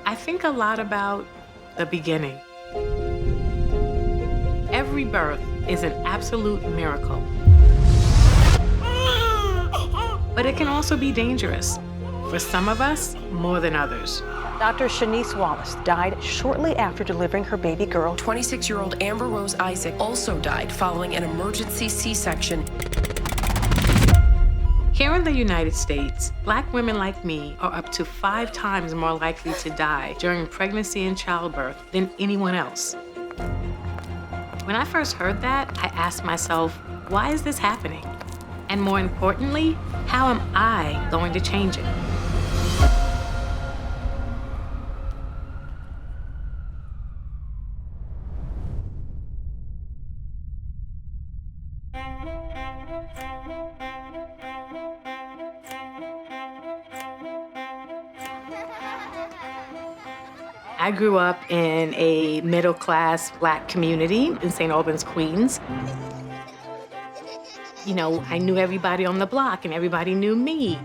I think a lot about the beginning. Every birth is an absolute miracle. But it can also be dangerous. For some of us, more than others. Dr. Shanice Wallace died shortly after delivering her baby girl. 26-year-old Amber Rose Isaac also died following an emergency C-section. Here in the United States, Black women like me are up to 5 times more likely to die during pregnancy and childbirth than anyone else. When I first heard that, I asked myself, why is this happening? And more importantly, how am I going to change it? I grew up in a middle-class Black community in St. Albans, Queens. You know, I knew everybody on the block and everybody knew me.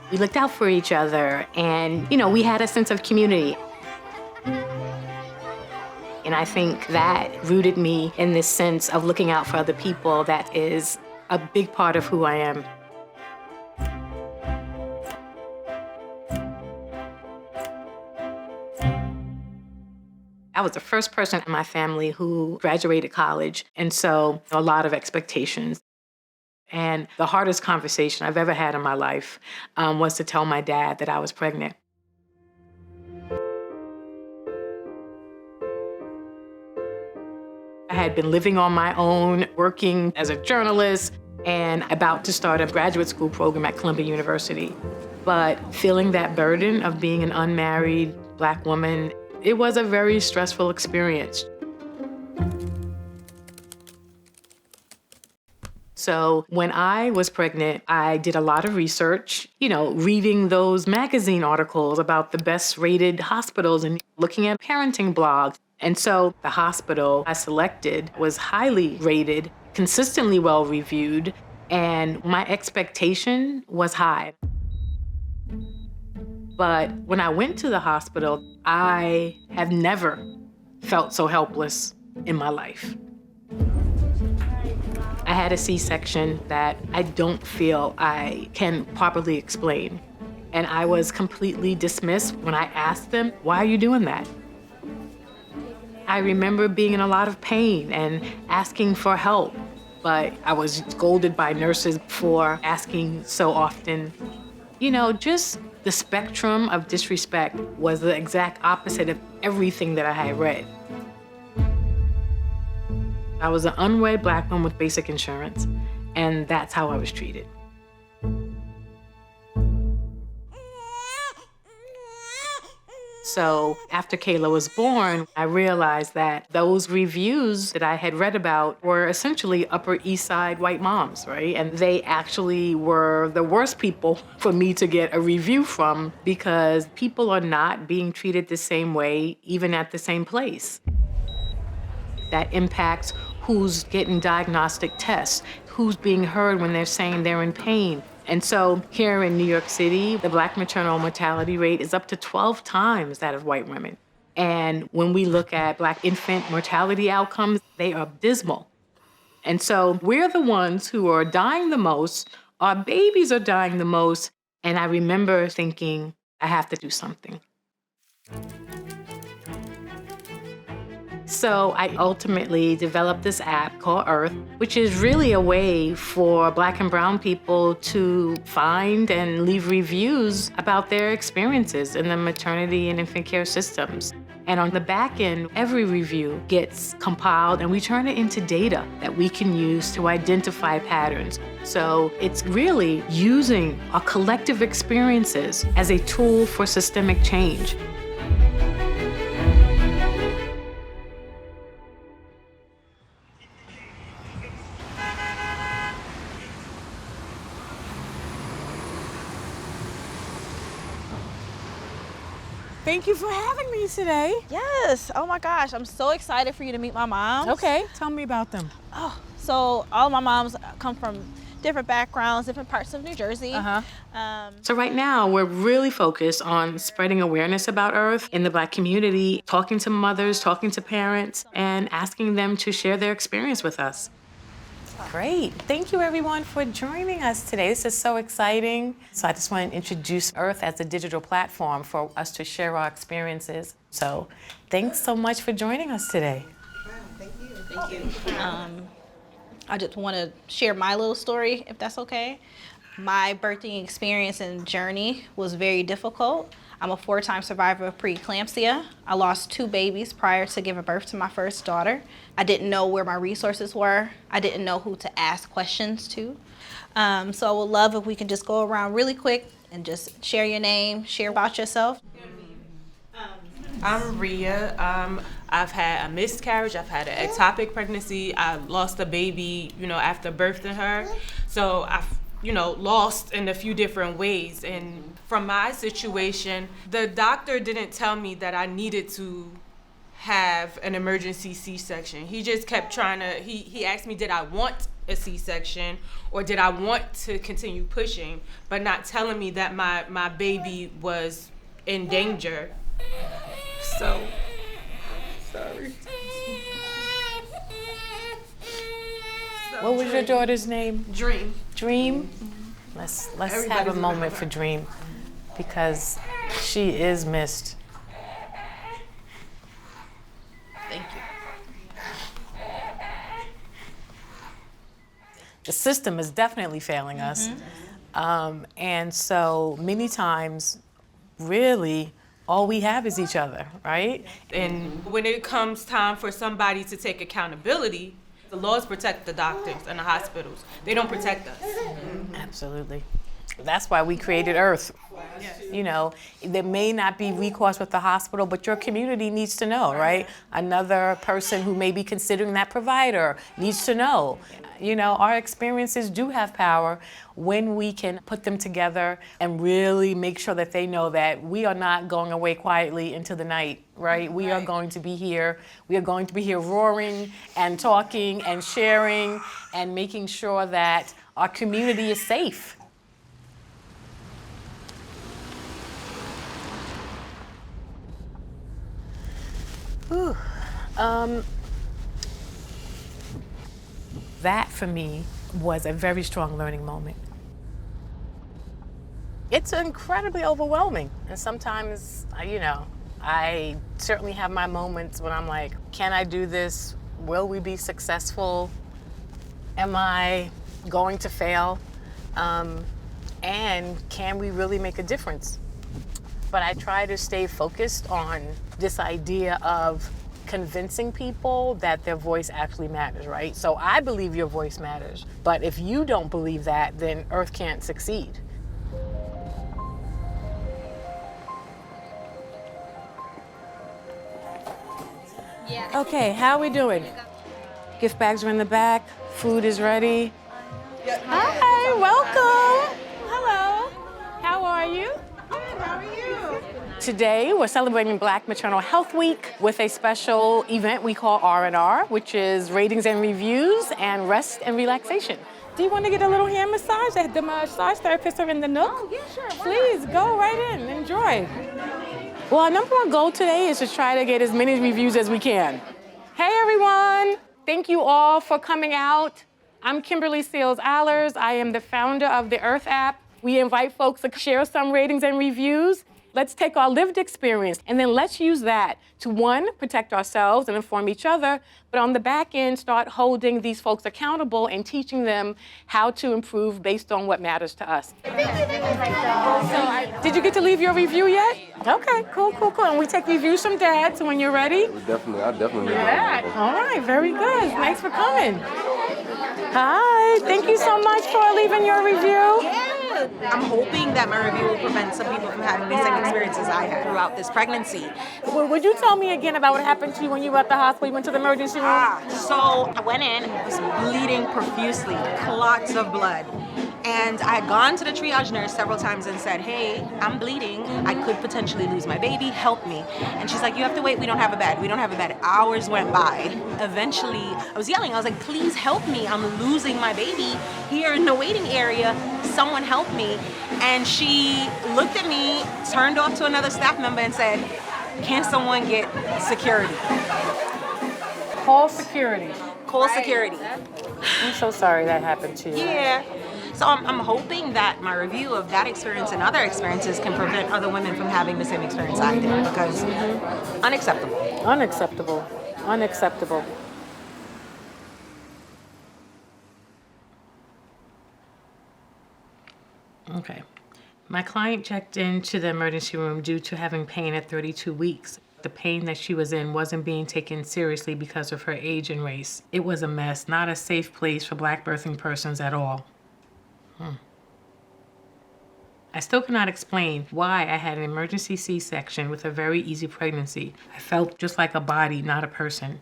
We looked out for each other and, you know, we had a sense of community. And I think that rooted me in this sense of looking out for other people that is a big part of who I am. I was the first person in my family who graduated college, and so a lot of expectations. And the hardest conversation I've ever had in my life was to tell my dad that I was pregnant. I had been living on my own, working as a journalist, and about to start a graduate school program at Columbia University. But feeling that burden of being an unmarried Black woman, it was a very stressful experience. So when I was pregnant, I did a lot of research, you know, reading those magazine articles about the best rated hospitals and looking at parenting blogs. And so the hospital I selected was highly rated, consistently well reviewed, and my expectation was high. But when I went to the hospital, I have never felt so helpless in my life. I had a C-section that I don't feel I can properly explain. And I was completely dismissed when I asked them, why are you doing that? I remember being in a lot of pain and asking for help, but I was scolded by nurses for asking so often. You know, just the spectrum of disrespect was the exact opposite of everything that I had read. I was an unwed Black woman with basic insurance, and that's how I was treated. So after Kayla was born, I realized that those reviews that I had read about were essentially Upper East Side white moms, right? And they actually were the worst people for me to get a review from because people are not being treated the same way, even at the same place. That impacts who's getting diagnostic tests, who's being heard when they're saying they're in pain. And so here in New York City, the Black maternal mortality rate is up to 12 times that of white women. And when we look at Black infant mortality outcomes, they are dismal. And so we're the ones who are dying the most, our babies are dying the most, and I remember thinking, I have to do something. So I ultimately developed this app called Earth, which is really a way for Black and brown people to find and leave reviews about their experiences in the maternity and infant care systems. And on the back end, every review gets compiled and we turn it into data that we can use to identify patterns. So it's really using our collective experiences as a tool for systemic change. Thank you for having me today. Yes. Oh my gosh. I'm so excited for you to meet my moms. Okay, tell me about them. So all my moms come from different backgrounds, different parts of New Jersey. So right now, we're really focused on spreading awareness about Earth in the Black community, talking to mothers, talking to parents, and asking them to share their experience with us. Great. Thank you, everyone, for joining us today. This is so exciting. So I just want to introduce Earth as a digital platform for us to share our experiences. So thanks so much for joining us today. Thank you. I just want to share my little story, if that's okay. My birthing experience and journey was very difficult. I'm a 4-time survivor of preeclampsia. I lost 2 babies prior to giving birth to my first daughter. I didn't know where my resources were. I didn't know who to ask questions to. So I would love if we can just go around really quick and just share your name, share about yourself. I'm Rhea. I've had a miscarriage. I've had an ectopic pregnancy. I lost a baby, after birthing her. So I've, lost in a few different ways. And from my situation, the doctor didn't tell me that I needed to have an emergency C-section. He just kept trying to, he asked me, did I want a C-section or did I want to continue pushing, but not telling me that my baby was in danger. So, sorry. What was your daughter's name? Dream. Dream? Let's have a moment for Dream because she is missed. Thank you. The system is definitely failing us. And so many times, really, all we have is each other, right? And when it comes time for somebody to take accountability, the laws protect the doctors and the hospitals. They don't protect us. Absolutely. That's why we created Earth. Yes. There may not be recourse with the hospital, but your community needs to know, right? Another person who may be considering that provider needs to know. Our experiences do have power when we can put them together and really make sure that they know that we are not going away quietly into the night, right? We are going to be here. We are going to be here roaring and talking and sharing and making sure that our community is safe. Whew. That for me was a very strong learning moment. It's incredibly overwhelming. And sometimes, I certainly have my moments when I'm like, can I do this? Will we be successful? Am I going to fail? And can we really make a difference? But I try to stay focused on this idea of convincing people that their voice actually matters, right? So I believe your voice matters, but if you don't believe that, then Earth can't succeed. Yeah. Okay, how are we doing? Gift bags are in the back, food is ready. Hi, welcome. Hello. How are you? Good, how are you? Today, we're celebrating Black Maternal Health Week with a special event we call R&R, which is ratings and reviews and rest and relaxation. Do you want to get a little hand massage? The massage therapists are in the nook. Oh, yeah, sure. Please, go right in, enjoy. Well, our number one goal today is to try to get as many reviews as we can. Hey, everyone. Thank you all for coming out. I'm Kimberly Seals Allers. I am the founder of the Earth app. We invite folks to share some ratings and reviews. Let's take our lived experience and then let's use that to, one, protect ourselves and inform each other, but on the back end, start holding these folks accountable and teaching them how to improve based on what matters to us. Did you get to leave your review yet? Okay, cool. And we take reviews from Dad, so when you're ready. I definitely. Yeah. All right, very good. Thanks for coming. Hi, thank you so much for leaving your review. I'm hoping that my review will prevent some people from having the same experiences I had throughout this pregnancy. Well, would you tell me again about what happened to you when you were at the hospital? You went to the emergency room? So I went in and was bleeding profusely, clots of blood. And I had gone to the triage nurse several times and said, hey, I'm bleeding. I could potentially lose my baby. Help me. And she's like, you have to wait. We don't have a bed. We don't have a bed. Hours went by. Eventually, I was yelling. I was like, please help me. I'm losing my baby here in the waiting area. Someone help me. And she looked at me, turned off to another staff member and said, can someone get security? Call security. Call security. I'm so sorry that happened to you. Yeah. So I'm hoping that my review of that experience and other experiences can prevent other women from having the same experience I did, because unacceptable. Unacceptable. Unacceptable. Okay. My client checked into the emergency room due to having pain at 32 weeks. The pain that she was in wasn't being taken seriously because of her age and race. It was a mess, not a safe place for Black birthing persons at all. I still cannot explain why I had an emergency C-section with a very easy pregnancy. I felt just like a body, not a person.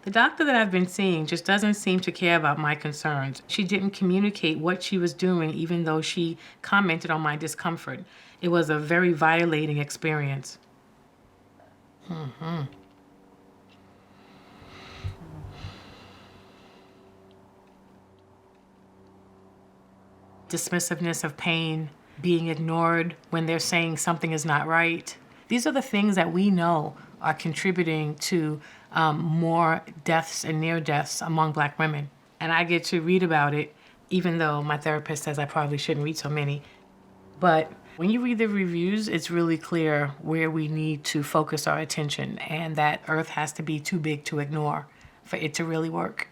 The doctor that I've been seeing just doesn't seem to care about my concerns. She didn't communicate what she was doing, even though she commented on my discomfort. It was a very violating experience. Dismissiveness of pain, being ignored when they're saying something is not right. These are the things that we know are contributing to more deaths and near deaths among Black women. And I get to read about it, even though my therapist says I probably shouldn't read so many. But when you read the reviews, it's really clear where we need to focus our attention, and that Earth has to be too big to ignore for it to really work.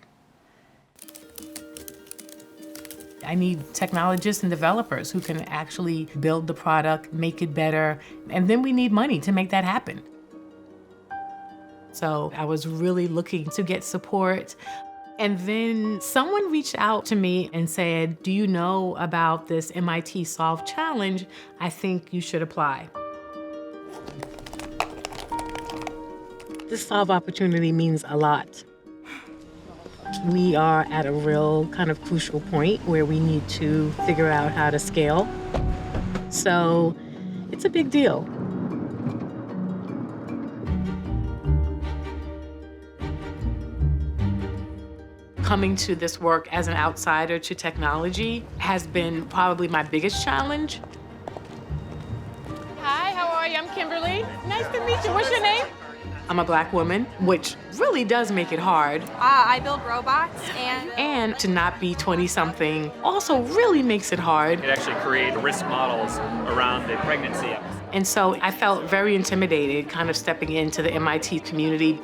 I need technologists and developers who can actually build the product, make it better, and then we need money to make that happen. So I was really looking to get support. And then someone reached out to me and said, do you know about this MIT Solve Challenge? I think you should apply. This Solve opportunity means a lot. We are at a real kind of crucial point where we need to figure out how to scale. So it's a big deal. Coming to this work as an outsider to technology has been probably my biggest challenge. Hi, how are you? I'm Kimberly. Nice to meet you. What's your name? I'm a Black woman, which really does make it hard. I build robots And to not be 20-something also really makes it hard. It actually create risk models around the pregnancy. And so I felt very intimidated kind of stepping into the MIT community.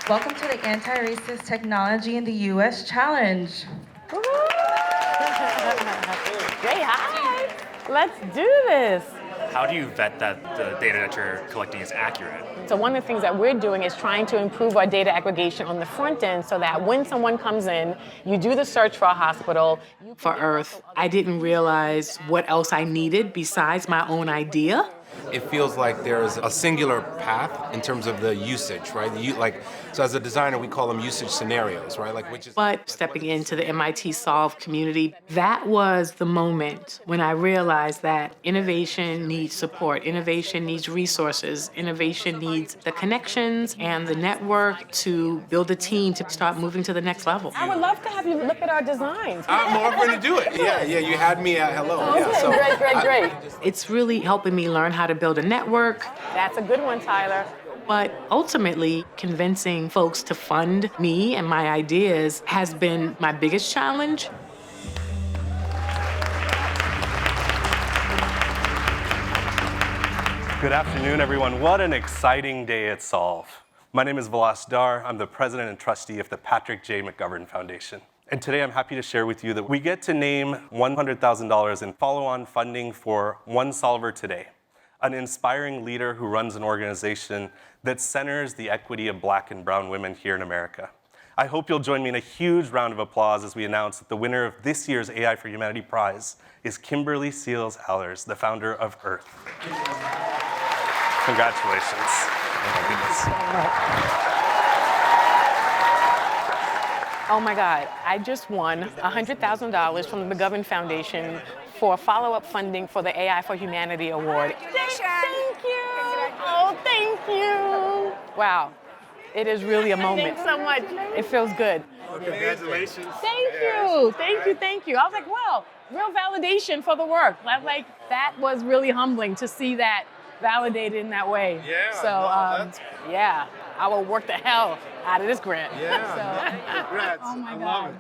Welcome to the Anti-Racist Technology in the U.S. Challenge. Great, hi. Let's do this. How do you vet that the data that you're collecting is accurate? So one of the things that we're doing is trying to improve our data aggregation on the front end so that when someone comes in, you do the search for a hospital. For Earth, I didn't realize what else I needed besides my own idea. It feels like there's a singular path in terms of the usage, right? So as a designer, we call them usage scenarios, right? But stepping into the MIT Solve community, that was the moment when I realized that innovation needs support, innovation needs resources, innovation needs the connections and the network to build a team to start moving to the next level. I would love to have you look at our designs. I'm offering to do it. Yeah, you had me at hello. Okay, Yeah, so great. It's really helping me learn how to build a network. That's a good one, Tyler. But ultimately, convincing folks to fund me and my ideas has been my biggest challenge. Good afternoon, everyone. What an exciting day at Solve. My name is Vilas Dar. I'm the president and trustee of the Patrick J. McGovern Foundation. And today I'm happy to share with you that we get to name $100,000 in follow-on funding for One Solver Today, an inspiring leader who runs an organization that centers the equity of Black and brown women here in America. I hope you'll join me in a huge round of applause as we announce that the winner of this year's AI for Humanity Prize is Kimberly Seals Allers, the founder of Earth. Congratulations. Oh my goodness. Oh my God, I just won $100,000 from the McGovern Foundation for follow-up funding for the AI for Humanity Award. Thank you. Oh, thank you. Wow, it is really a moment. Thanks so much. It feels good. Well, congratulations. Thank you, thank you, thank you. I was like, wow, real validation for the work. Like, that was really humbling to see that validated in that way. Yeah. So, yeah, I will work the hell out of this grant. Yeah. Congrats. Oh my I God.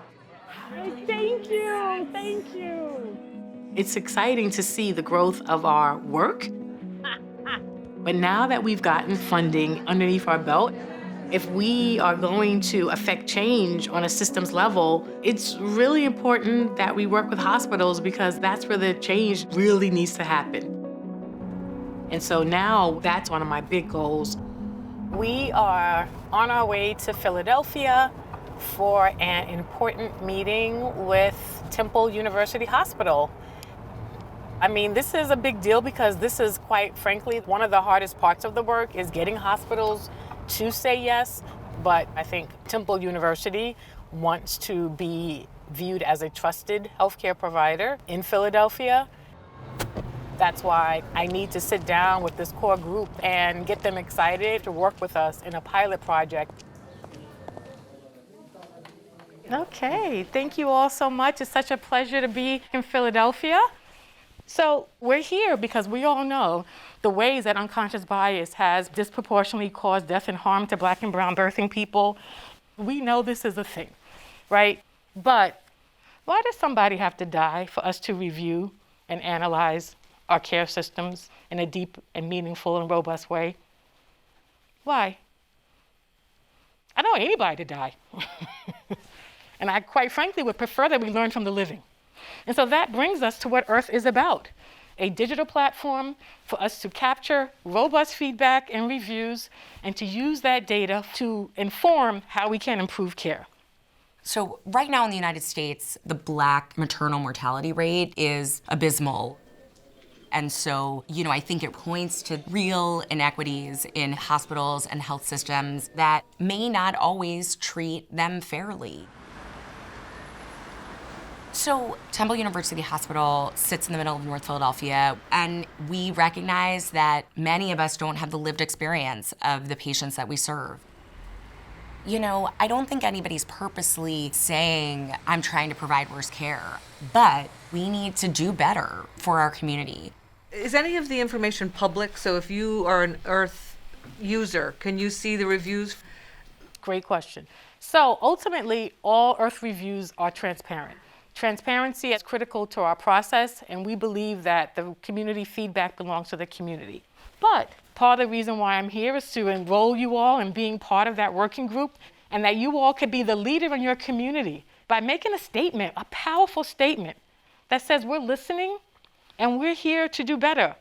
love it. Thank you, thank you. It's exciting to see the growth of our work. But now that we've gotten funding underneath our belt, if we are going to affect change on a systems level, it's really important that we work with hospitals because that's where the change really needs to happen. And so now that's one of my big goals. We are on our way to Philadelphia for an important meeting with Temple University Hospital. I mean, this is a big deal because this is, quite frankly, one of the hardest parts of the work is getting hospitals to say yes. But I think Temple University wants to be viewed as a trusted healthcare provider in Philadelphia. That's why I need to sit down with this core group and get them excited to work with us in a pilot project. Okay, thank you all so much. It's such a pleasure to be in Philadelphia. So we're here because we all know the ways that unconscious bias has disproportionately caused death and harm to Black and brown birthing people. We know this is a thing, right? But why does somebody have to die for us to review and analyze our care systems in a deep and meaningful and robust way? Why? I don't want anybody to die. And I, quite frankly, would prefer that we learn from the living. And so that brings us to what Earth is about, a digital platform for us to capture robust feedback and reviews and to use that data to inform how we can improve care. So right now in the United States, the Black maternal mortality rate is abysmal. And so, I think it points to real inequities in hospitals and health systems that may not always treat them fairly. So Temple University Hospital sits in the middle of North Philadelphia, and we recognize that many of us don't have the lived experience of the patients that we serve. I don't think anybody's purposely saying, I'm trying to provide worse care, but we need to do better for our community. Is any of the information public? So if you are an Earth user, can you see the reviews? Great question. So ultimately, all Earth reviews are transparent. Transparency is critical to our process, and we believe that the community feedback belongs to the community. But part of the reason why I'm here is to enroll you all in being part of that working group, and that you all could be the leader in your community by making a statement, a powerful statement that says we're listening and we're here to do better.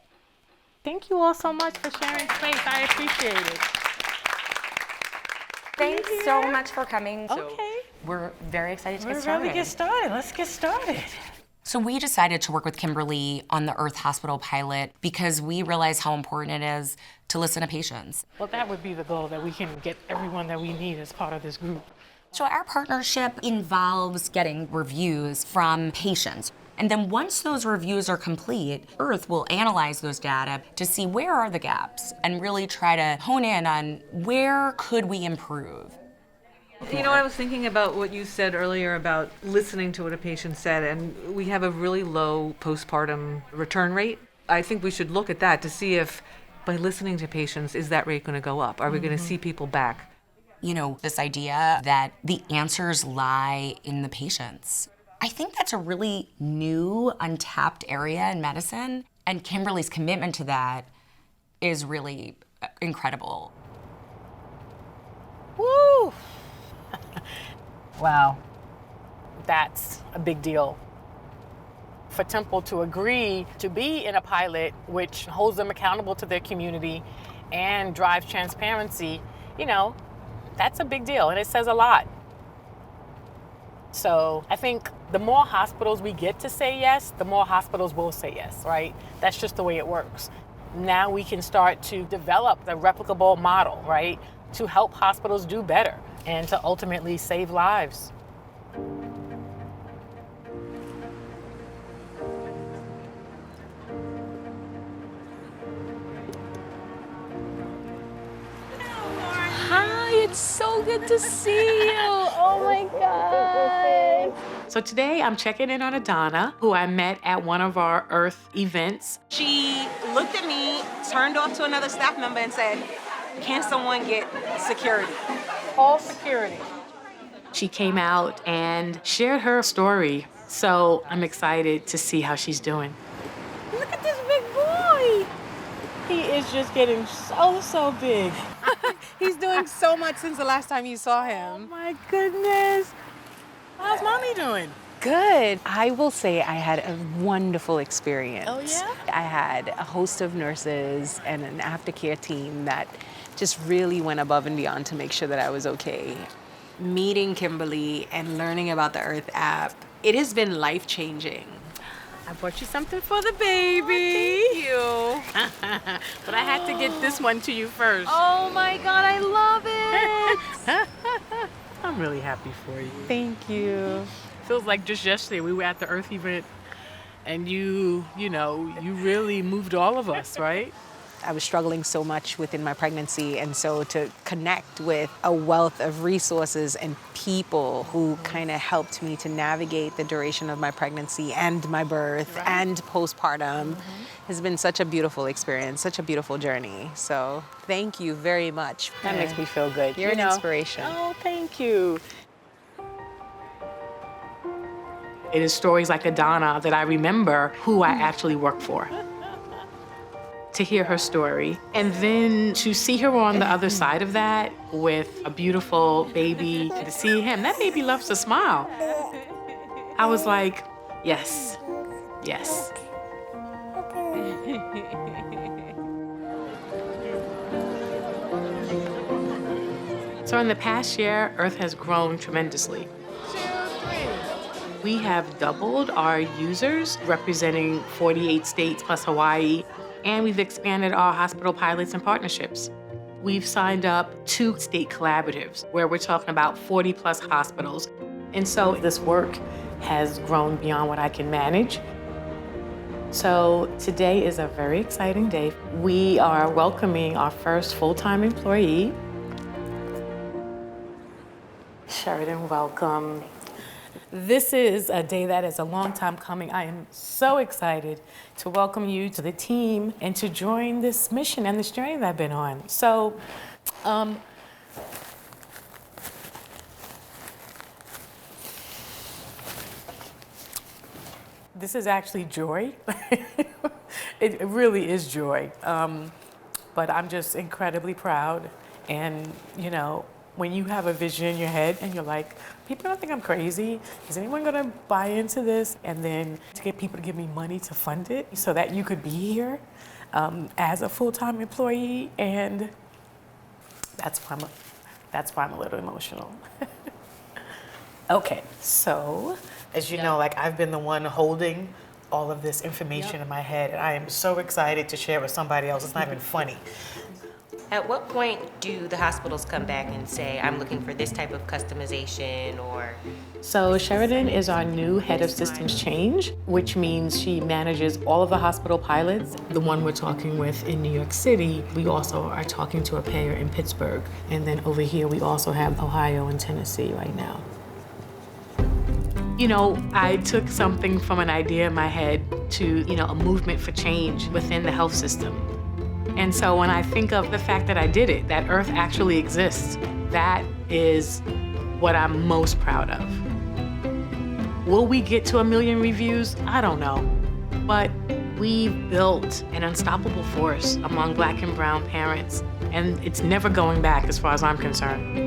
Thank you all so much for sharing space. I appreciate it. Thanks so much for coming. Okay. We're very excited to get We're started. ready to get started. Let's get started. So we decided to work with Kimberly on the Earth Hospital pilot because we realize how important it is to listen to patients. Well, that would be the goal, that we can get everyone that we need as part of this group. So our partnership involves getting reviews from patients. And then once those reviews are complete, Earth will analyze those data to see where are the gaps and really try to hone in on where could we improve. I was thinking about what you said earlier about listening to what a patient said, and we have a really low postpartum return rate. I think we should look at that to see if, by listening to patients, is that rate going to go up? Are we going to see people back? This idea that the answers lie in the patients. I think that's a really new, untapped area in medicine, and Kimberly's commitment to that is really incredible. Woo! Wow, that's a big deal. For Temple to agree to be in a pilot which holds them accountable to their community and drives transparency, that's a big deal, and it says a lot. So I think the more hospitals we get to say yes, the more hospitals will say yes, right? That's just the way it works. Now we can start to develop the replicable model, right? To help hospitals do better and to ultimately save lives. it's so good to see you. Oh my God. So today I'm checking in on Adana, who I met at one of our Earth events. She looked at me, turned off to another staff member and said, can someone get security? Call security. She came out and shared her story. So I'm excited to see how she's doing. Look at this big boy. He is just getting so big. He's doing so much since the last time you saw him. Oh my goodness. How's mommy doing? Good. I will say I had a wonderful experience. Oh, yeah? I had a host of nurses and an aftercare team that just really went above and beyond to make sure that I was okay. Meeting Kimberly and learning about the Earth app, it has been life-changing. I brought you something for the baby. Oh, thank you. But I had to get this one to you first. Oh my God, I love it. I'm really happy for you. Thank you. Feels like just yesterday we were at the Earth event and you really moved all of us, right? I was struggling so much within my pregnancy, and so to connect with a wealth of resources and people who kind of helped me to navigate the duration of my pregnancy and my birth and postpartum has been such a beautiful experience, such a beautiful journey. So thank you very much. That makes me feel good. You're an inspiration. Oh, thank you. It is stories like Adana that I remember who I actually work for. To hear her story, and then to see her on the other side of that with a beautiful baby, to see him, that baby loves to smile. I was like, yes, yes. So in the past year, Earth has grown tremendously. We have doubled our users, representing 48 states plus Hawaii, and we've expanded our hospital pilots and partnerships. We've signed up 2 state collaboratives where we're talking about 40 plus hospitals. And so this work has grown beyond what I can manage. So today is a very exciting day. We are welcoming our first full-time employee. Sheridan, welcome. This is a day that is a long time coming. I am so excited to welcome you to the team and to join this mission and this journey that I've been on. So, this is actually joy. It really is joy. But I'm just incredibly proud. And, when you have a vision in your head and you're like, people don't think I'm crazy. Is anyone gonna buy into this? And then to get people to give me money to fund it so that you could be here as a full-time employee. And that's why I'm a little emotional. Okay, so as you know, I've been the one holding all of this information in my head, and I am so excited to share with somebody else. It's not even funny. At what point do the hospitals come back and say, I'm looking for this type of customization or? So Sheridan is our new head of systems change, which means she manages all of the hospital pilots. The one we're talking with in New York City, we also are talking to a payer in Pittsburgh. And then over here, we also have Ohio and Tennessee right now. I took something from an idea in my head to, a movement for change within the health system. And so when I think of the fact that I did it, that Earth actually exists, that is what I'm most proud of. Will we get to 1 million reviews? I don't know. But we've built an unstoppable force among Black and brown parents, and it's never going back as far as I'm concerned.